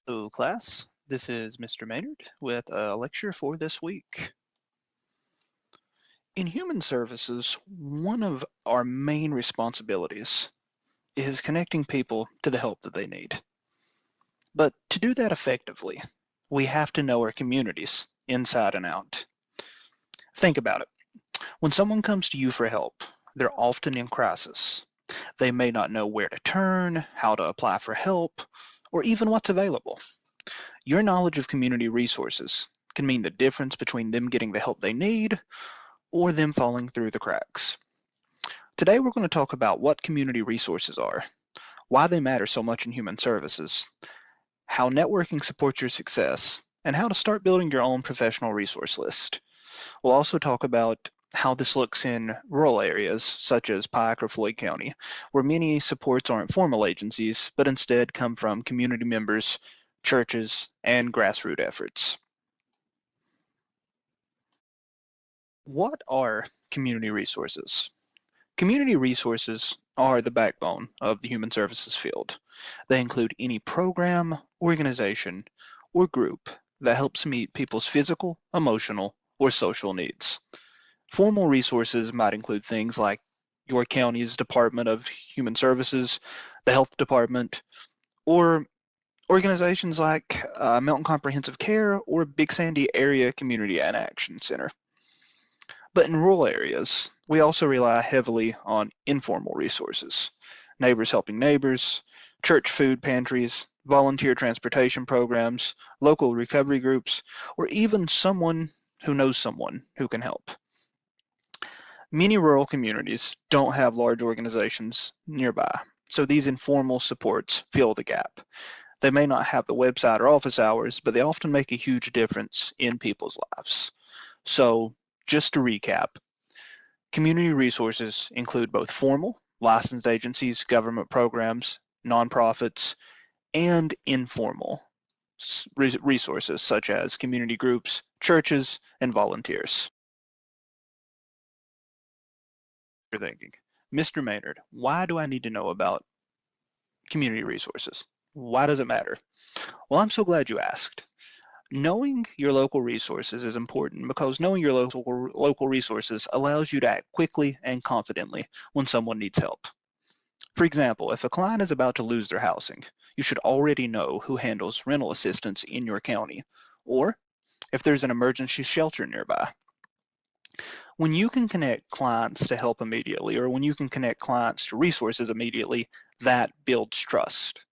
Hello, class. This is Mr. Maynard with a lecture for this week. In human services, one of our main responsibilities is connecting people to the help that they need. But to do that effectively, we have to know our communities inside and out. Think about it. When someone comes to you for help, they're often in crisis. They may not know where to turn, how to apply for help, or even what's available. Your knowledge of community resources can mean the difference between them getting the help they need or them falling through the cracks. Today we're going to talk about what community resources are, why they matter so much in human services, how networking supports your success, and how to start building your own professional resource list. We'll also talk about how this looks in rural areas such as Pike or Floyd County, where many supports aren't formal agencies, but instead come from community members, churches, and grassroots efforts. What are community resources? Community resources are the backbone of the human services field. They include any program, organization, or group that helps meet people's physical, emotional, or social needs. Formal resources might include things like your county's Department of Human Services, the Health Department, or organizations like Mountain Comprehensive Care or Big Sandy Area Community and Action Center. But in rural areas, we also rely heavily on informal resources, neighbors helping neighbors, church food pantries, volunteer transportation programs, local recovery groups, or even someone who knows someone who can help. Many rural communities don't have large organizations nearby, so these informal supports fill the gap. They may not have the website or office hours, but they often make a huge difference in people's lives. So, just to recap, community resources include both formal, licensed agencies, government programs, nonprofits, and informal resources such as community groups, churches, and volunteers. You're thinking, Mr. Maynard, why do I need to know about community resources? Why does it matter? Well, I'm so glad you asked. Knowing your local resources is important because knowing your local resources allows you to act quickly and confidently when someone needs help. For example, if a client is about to lose their housing, you should already know who handles rental assistance in your county, or if there's an emergency shelter nearby. When you can connect clients to help immediately, or when you can connect clients to resources immediately, that builds trust.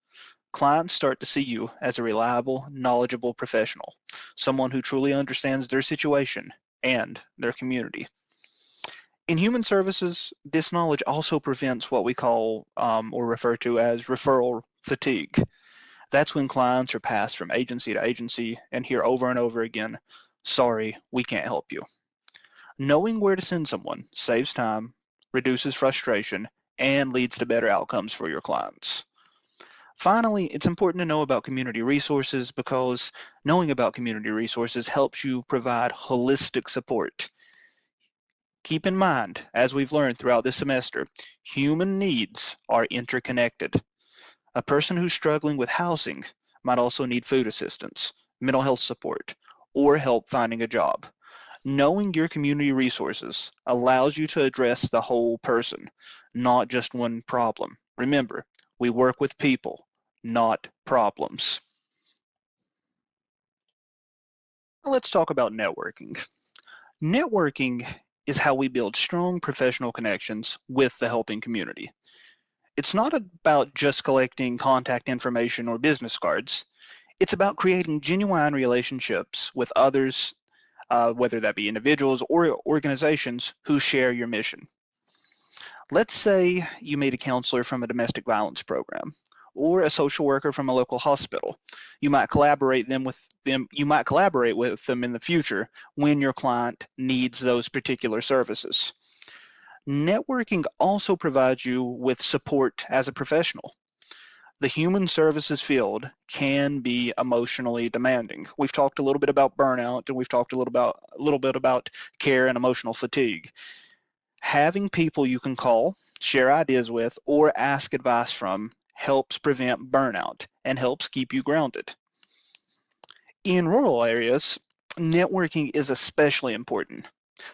Clients start to see you as a reliable, knowledgeable professional, someone who truly understands their situation and their community. In human services, this knowledge also prevents what we call or refer to as referral fatigue. That's when clients are passed from agency to agency and hear over and over again, sorry, we can't help you. Knowing where to send someone saves time, reduces frustration, and leads to better outcomes for your clients. Finally, it's important to know about community resources because knowing about community resources helps you provide holistic support. Keep in mind, as we've learned throughout this semester, human needs are interconnected. A person who's struggling with housing might also need food assistance, mental health support, or help finding a job. Knowing your community resources allows you to address the whole person, not just one problem. Remember, we work with people, not problems. Now let's talk about networking. Networking is how we build strong professional connections with the helping community. It's not about just collecting contact information or business cards. It's about creating genuine relationships with others, whether that be individuals or organizations who share your mission. Let's say you meet a counselor from a domestic violence program or a social worker from a local hospital. You might collaborate with them in the future when your client needs those particular services. Networking also provides you with support as a professional. The human services field can be emotionally demanding. We've talked a little bit about burnout and we've talked a little bit about care and emotional fatigue. Having people you can call, share ideas with, or ask advice from helps prevent burnout and helps keep you grounded. In rural areas, networking is especially important.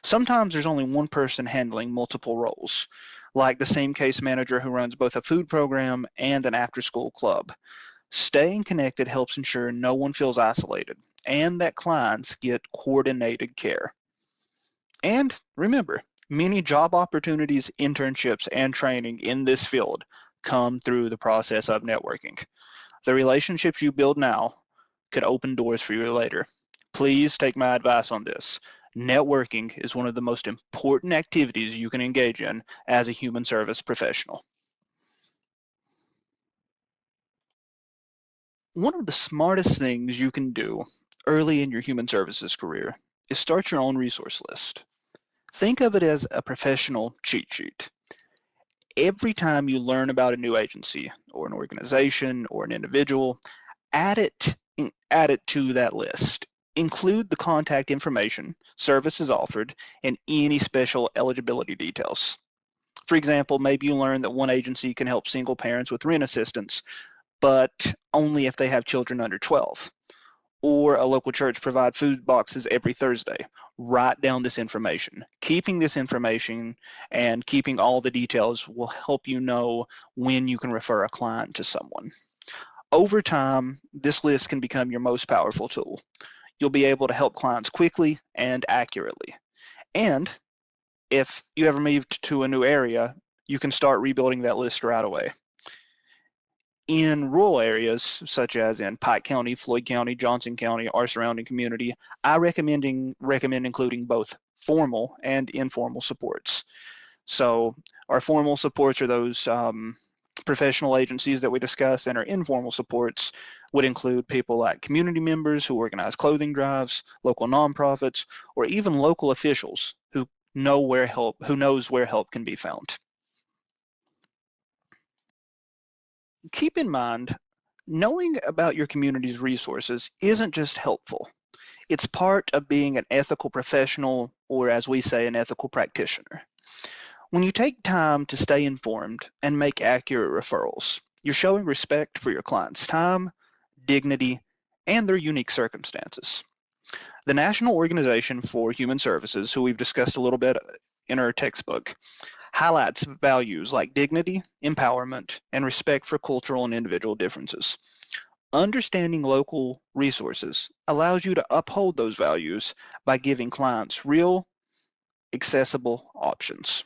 Sometimes there's only one person handling multiple roles, like the same case manager who runs both a food program and an after-school club. Staying connected helps ensure no one feels isolated and that clients get coordinated care. And remember, many job opportunities, internships, and training in this field come through the process of networking. The relationships you build now could open doors for you later. Please take my advice on this. Networking is one of the most important activities you can engage in as a human service professional. One of the smartest things you can do early in your human services career is start your own resource list. Think of it as a professional cheat sheet. Every time you learn about a new agency or an organization or an individual, add it to that list. Include the contact information, services offered, and any special eligibility details. For example, maybe you learn that one agency can help single parents with rent assistance, but only if they have children under 12. Or a local church provide food boxes every Thursday. Write down this information. Keeping this information and keeping all the details will help you know when you can refer a client to someone. Over time, this list can become your most powerful tool. You'll be able to help clients quickly and accurately. And if you ever moved to a new area, you can start rebuilding that list right away. In rural areas, such as in Pike County, Floyd County, Johnson County, our surrounding community, I recommend including both formal and informal supports. So our formal supports are those professional agencies that we discussed, and our informal supports would include people like community members who organize clothing drives, local nonprofits, or even local officials who knows where help can be found. Keep in mind, knowing about your community's resources isn't just helpful. It's part of being an ethical professional, or as we say, an ethical practitioner. When you take time to stay informed and make accurate referrals, you're showing respect for your client's time, dignity, and their unique circumstances. The National Organization for Human Services, who we've discussed a little bit in our textbook, highlights values like dignity, empowerment, and respect for cultural and individual differences. Understanding local resources allows you to uphold those values by giving clients real, accessible options.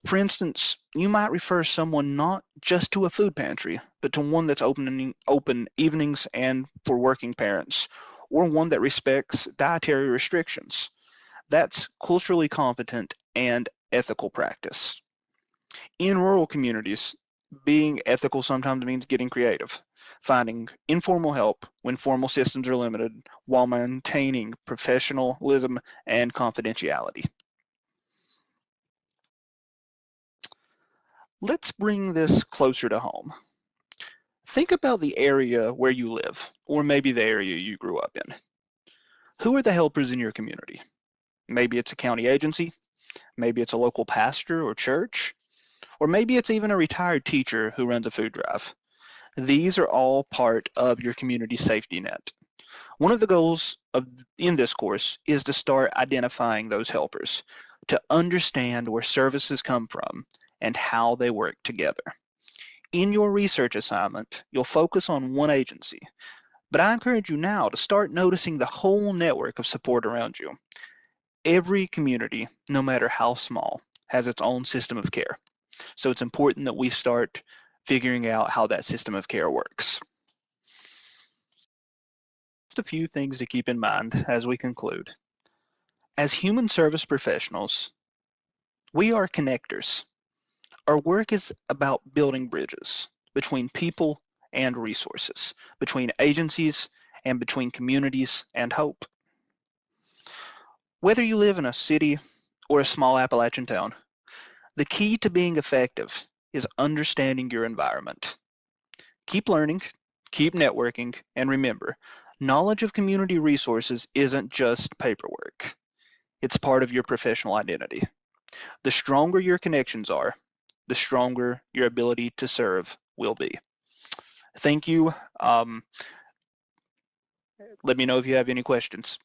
For instance, you might refer someone not just to a food pantry, but to one that's open evenings and for working parents, or one that respects dietary restrictions. That's culturally competent and ethical practice. In rural communities, being ethical sometimes means getting creative, finding informal help when formal systems are limited while maintaining professionalism and confidentiality. Let's bring this closer to home. Think about the area where you live, or maybe the area you grew up in. Who are the helpers in your community? Maybe it's a county agency, maybe it's a local pastor or church, or maybe it's even a retired teacher who runs a food drive. These are all part of your community safety net. One of the goals in this course is to start identifying those helpers, to understand where services come from and how they work together. In your research assignment, you'll focus on one agency, but I encourage you now to start noticing the whole network of support around you. Every community, no matter how small, has its own system of care. So it's important that we start figuring out how that system of care works. Just a few things to keep in mind as we conclude. As human service professionals, we are connectors. Our work is about building bridges between people and resources, between agencies and between communities and hope. Whether you live in a city or a small Appalachian town, the key to being effective is understanding your environment. Keep learning, keep networking, and remember, knowledge of community resources isn't just paperwork. It's part of your professional identity. The stronger your connections are, the stronger your ability to serve will be. Thank you. Let me know if you have any questions.